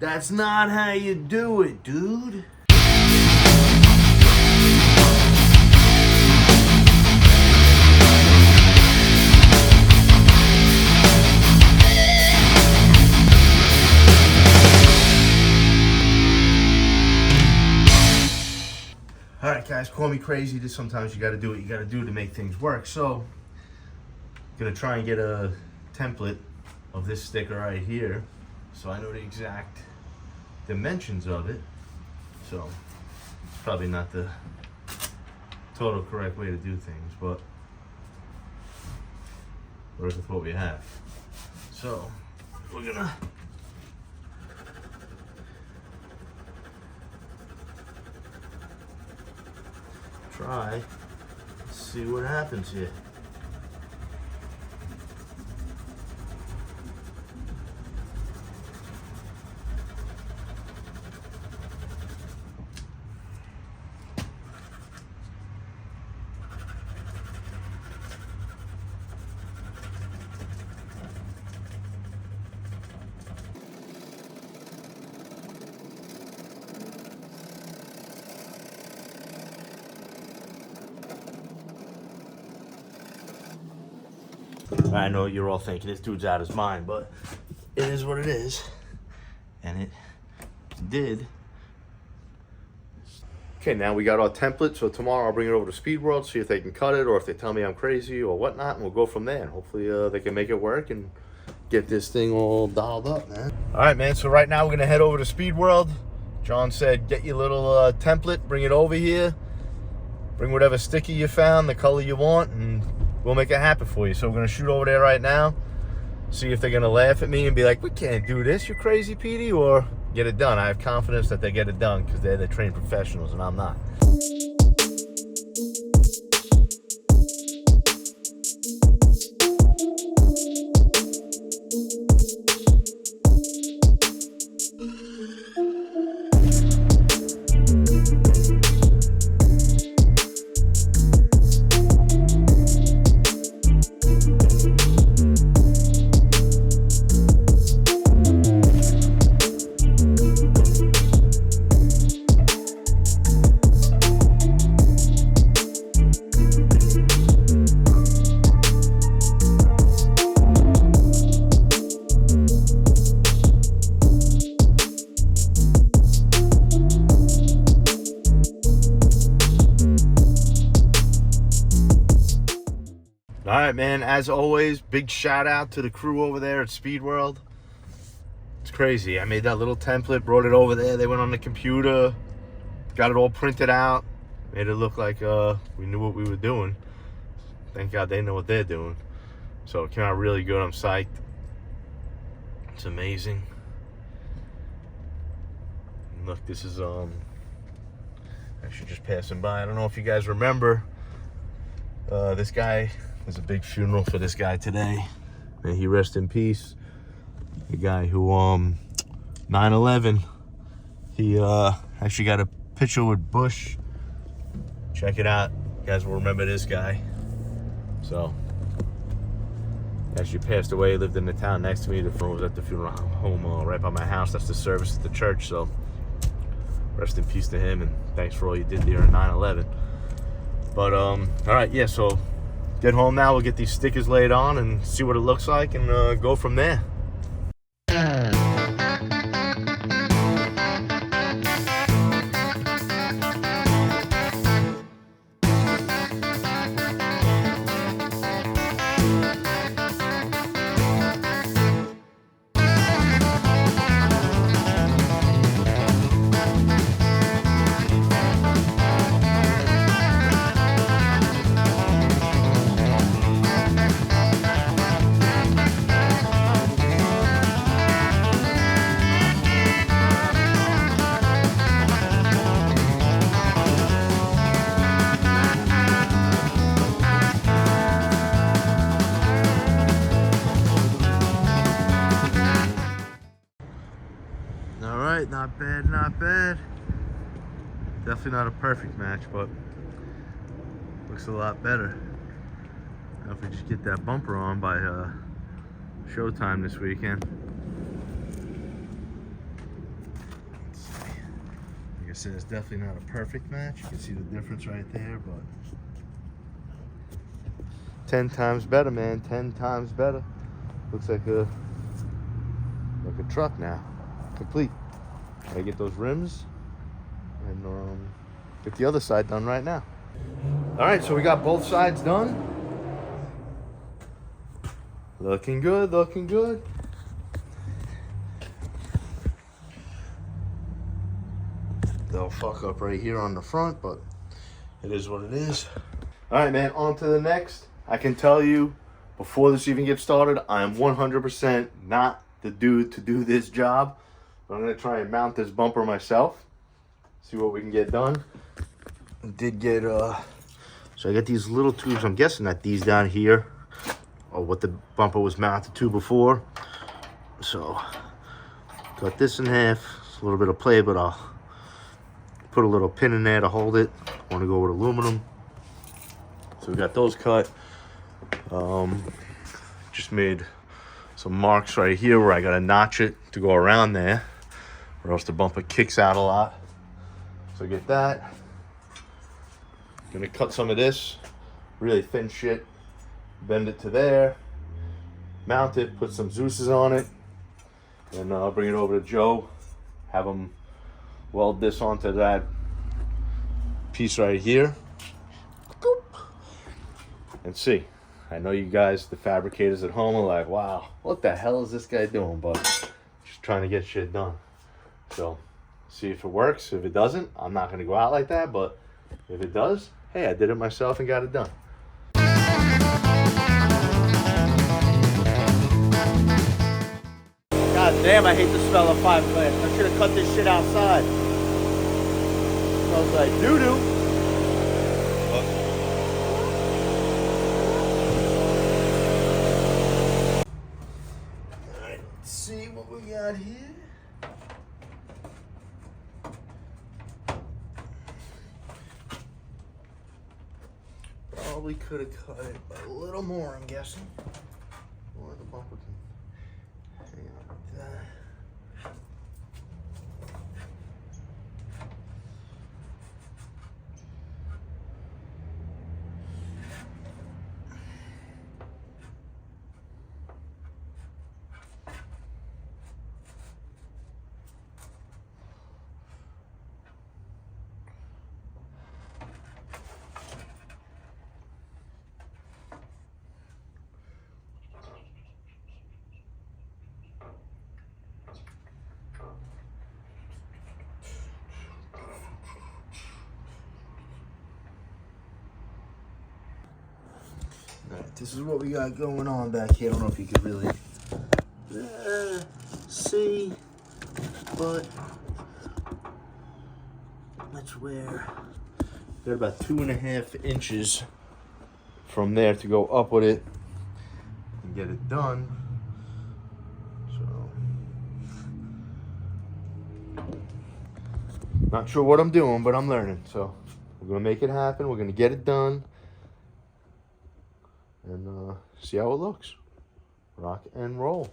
That's not how you do it, dude. All right, guys, call me crazy. Just sometimes you got to do what you got to do to make things work. So, I'm gonna try and get a template of this sticker right here, so I know the exact dimensions of it. So, it's probably not the total correct way to do things, but work with what we have. So, we're gonna try, see what happens here. I know you're all thinking this dude's out of his mind, but it is what it is, and it did. Okay, now we got our template, so tomorrow I'll bring it over to Speed World, see if they can cut it, or if they tell me I'm crazy or whatnot, and we'll go from there. Hopefully they can make it work and get this thing all dialed up, man. All right, man, so right now we're gonna head over to Speed World. John said, get your little template, bring it over here, bring whatever sticker you found, the color you want, and we'll make it happen for you. So we're gonna shoot over there right now, see if they're gonna laugh at me and be like, we can't do this, you crazy, Petey, or get it done. I have confidence that they get it done because they're the trained professionals and I'm not. All right, man, as always, big shout out to the crew over there at Speed World. It's crazy. I made that little template, brought it over there. They went on the computer, got it all printed out, made it look like we knew what we were doing. Thank God they know what they're doing. So it came out really good. I'm psyched. It's amazing. And look, this is actually just passing by. I don't know if you guys remember this guy. There's a big funeral for this guy today. May he rest in peace. The guy who 9/11, he actually got a picture with Bush. Check it out. You guys will remember this guy. So, actually passed away, lived in the town next to me. The funeral was at the funeral home right by my house. That's the service at the church. So, rest in peace to him, and thanks for all you did there in 9/11. But all right, yeah, so get home now, we'll get these stickers laid on and see what it looks like and go from there. Not bad, not bad. Definitely not a perfect match, but looks a lot better. Now if we just get that bumper on by showtime this weekend. I said, it's definitely not a perfect match. You can see the difference right there, but 10 times better, man. 10 times better. Looks like a truck now, complete. I get those rims and get the other side done right now. All right, so we got both sides done. Looking good, looking good. They'll fuck up right here on the front, but it is what it is. All right, man, on to the next. I can tell you, before this even gets started, I am 100% not the dude to do this job. But I'm gonna try and mount this bumper myself. See what we can get done. I did get, so I got these little tubes. I'm guessing that these down here are what the bumper was mounted to before. So, cut this in half. It's a little bit of play, but I'll put a little pin in there to hold it. I wanna go with aluminum. So we got those cut. Just made some marks right here where I gotta notch it to go around there, or else the bumper kicks out a lot. So get that. Gonna cut some of this really thin shit, bend it to there, mount it, put some Zeus's on it, and I'll bring it over to Joe, have him weld this onto that piece right here, and see. I know you guys, the fabricators at home, are like, wow, what the hell is this guy doing? But just trying to get shit done. So see if it works. If it doesn't, I'm not gonna go out like that, but if it does, hey, I did it myself and got it done. God damn, I hate the smell of fiberglass. I should have cut this shit outside. Smells like doo-doo. See what we got here. Probably could have cut it a little more, I'm guessing. Or the bumper can hang on like that. Alright, this is what we got going on back here. I don't know if you could really see, but that's where got about 2.5 inches from there to go up with it and get it done. So, not sure what I'm doing, but I'm learning. So we're gonna make it happen. We're gonna get it done. And see how it looks. Rock and roll.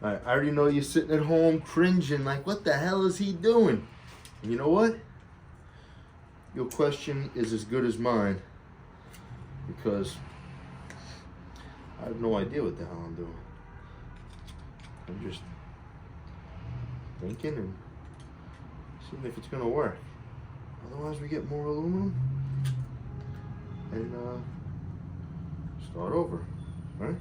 All right, I already know you're sitting at home cringing like, what the hell is he doing? And you know what? Your question is as good as mine, because I have no idea what the hell I'm doing. I'm just thinking and seeing if it's gonna work. Otherwise, we get more aluminum and start over, right?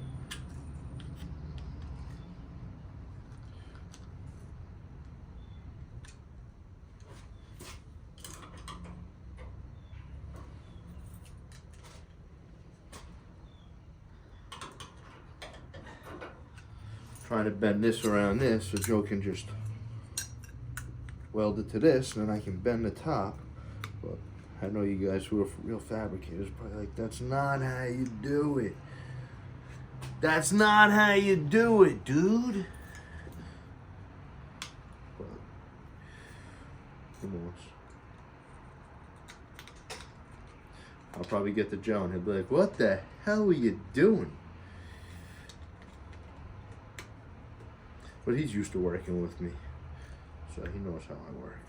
Trying to bend this around this so Joe can just weld it to this, and then I can bend the top. But I know you guys who are real fabricators probably like, that's not how you do it. That's not how you do it, dude. But who knows? I'll probably get to Joe and he'll be like, what the hell are you doing? But he's used to working with me. So he knows how I work.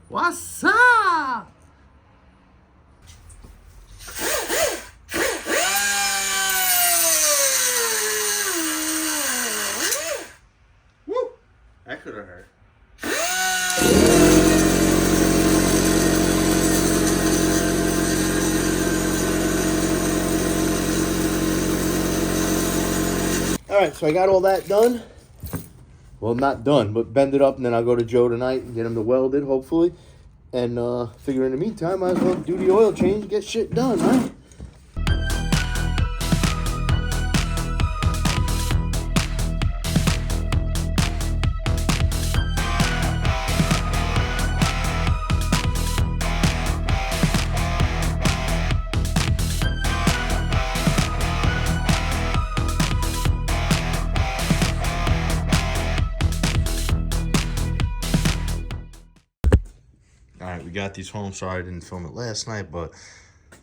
What's up? Woo! That could have hurt. Alright, so I got all that done. Well, not done, but bend it up, and then I'll go to Joe tonight and get him to weld it, hopefully. And figure in the meantime, I might as well do the oil change and get shit done, right? Alright, we got these home. Sorry I didn't film it last night, but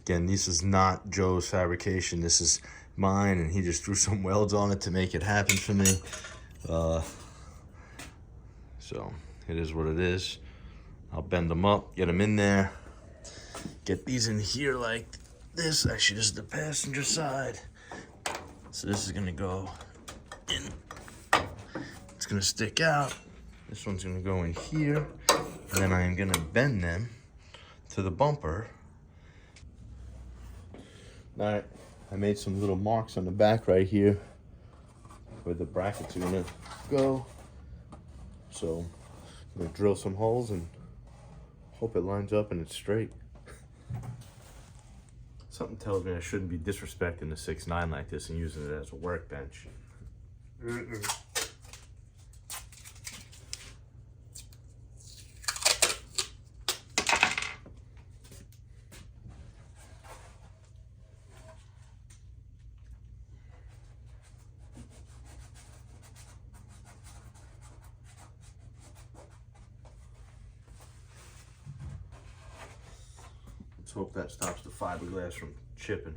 again, this is not Joe's fabrication. This is mine, and he just threw some welds on it to make it happen for me. So it is what it is. I'll bend them up, get them in there, get these in here like this. Actually, this is the passenger side. So this is gonna go in. It's gonna stick out. This one's gonna go in here. And then I am gonna bend them to the bumper. All right, I made some little marks on the back right here where the brackets are gonna go. So I'm gonna drill some holes and hope it lines up and it's straight. Something tells me I shouldn't be disrespecting the 6.9 like this and using it as a workbench. Let's hope that stops the fiberglass from chipping.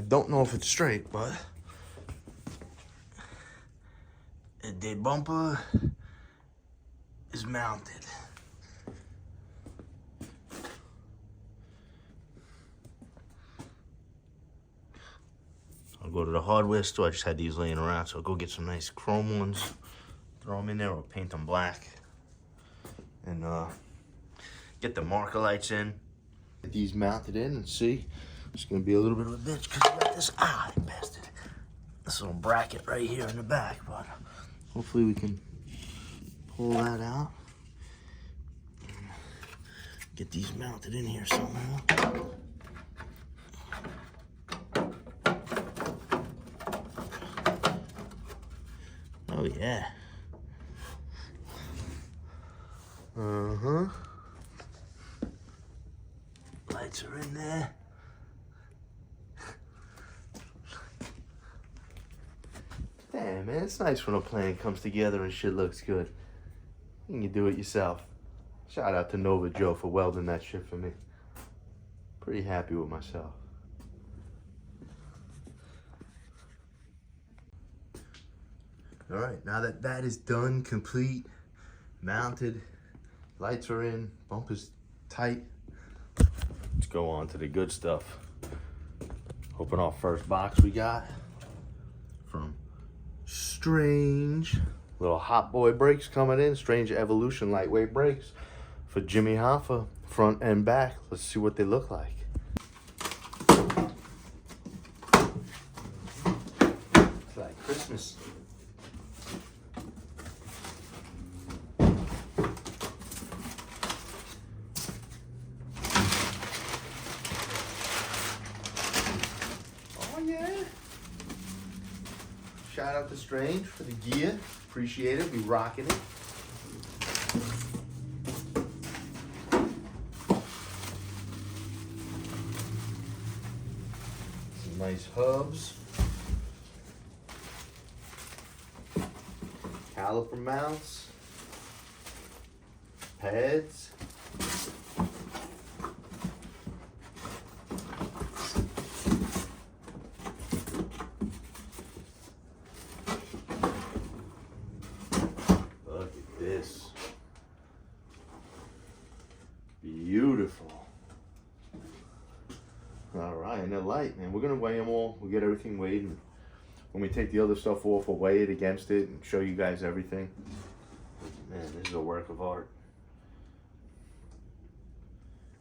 Don't know if it's straight, but the bumper is mounted. I'll go to the hardware store. I just had these laying around, so I'll go get some nice chrome ones, throw them in there, or paint them black, and get the marker lights in. Get these mounted in and see. It's gonna be a little bit of a bitch because I got this bastard. This little bracket right here in the back, but hopefully we can pull that out. Get these mounted in here somehow. Oh yeah. Lights are in there. Damn, man, it's nice when a plan comes together and shit looks good. and you do it yourself. Shout out to Nova Joe for welding that shit for me. Pretty happy with myself. All right, now that that is done, complete, mounted, lights are in, bumper's tight, let's go on to the good stuff. Open our first box we got from Strange. Little Hot Boi brakes coming in. Strange Evolution lightweight brakes for Jimmy Hoffa, front and back. Let's see what they look like. It's like Christmas. Oh yeah. Shout out to Strange for the gear. Appreciate it. Be rocking it. Some nice hubs. Caliper mounts. Pads. Look at this. Beautiful. All right, and they're light, man. We're gonna weigh them all. We'll get everything weighed, and when we take the other stuff off, we'll weigh it against it and show you guys everything. Man, this is a work of art.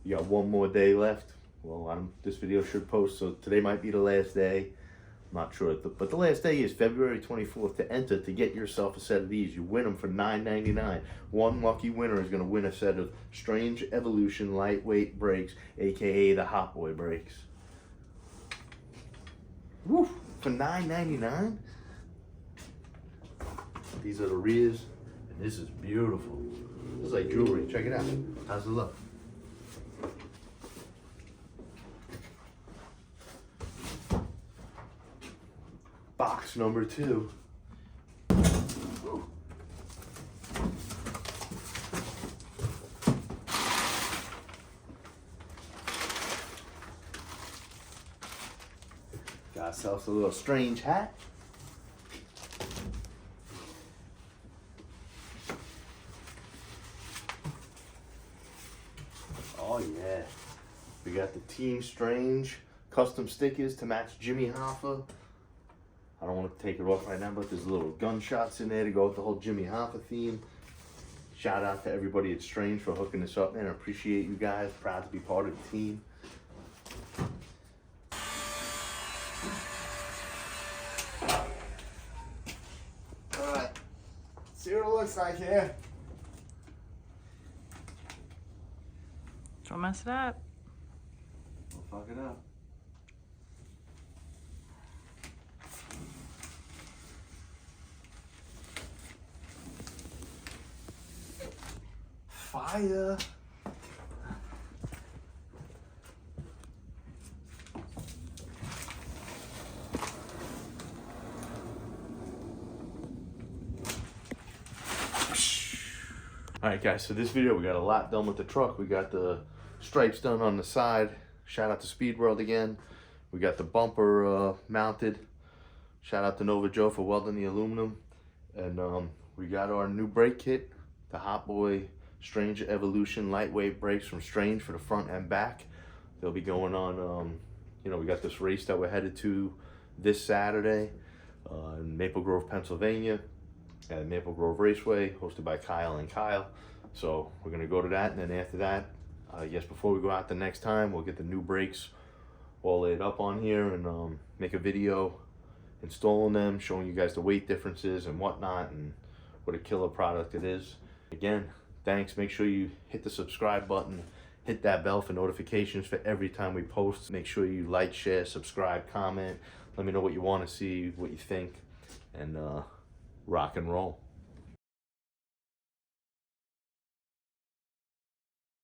You got one more day left. Well, this video should post, so today might be the last day. I'm not sure, but the last day is February 24th to enter to get yourself a set of these. You win them for $9.99. One lucky winner is going to win a set of Strange Evolution lightweight brakes, aka the Hot Boi brakes. Woo! For $9.99. These are the rears, and this is beautiful. This is like jewelry. Check it out. How's it look? Box number 2. Ooh. Got ourselves a little Strange hat. Oh yeah. We got the Team Strange custom stickers to match Jimmy Hoffa. I don't want to take it off right now, but there's little gunshots in there to go with the whole Jimmy Hoffa theme. Shout out to everybody at Strange for hooking this up, man. I appreciate you guys. Proud to be part of the team. Alright, see what it looks like here. Don't mess it up. Don't fuck it up. Fire. Alright guys, so this video we got a lot done with the truck. We got the stripes done on the side. Shout out to Speed World again. We got the bumper mounted. Shout out to Nova Joe for welding the aluminum. And we got our new brake kit, the Hot Boi Strange Evolution lightweight brakes from Strange for the front and back. They'll be going on, you know, we got this race that we're headed to this Saturday in Maple Grove, Pennsylvania at Maple Grove Raceway, hosted by Kyle and Kyle. So we're gonna go to that, and then after that, I guess before we go out the next time, we'll get the new brakes all laid up on here and make a video installing them, showing you guys the weight differences and whatnot, and what a killer product it is. Again, thanks. Make sure you hit the subscribe button, hit that bell for notifications for every time we post. Make sure you like, share, subscribe, comment. Let me know what you want to see, what you think, and rock and roll.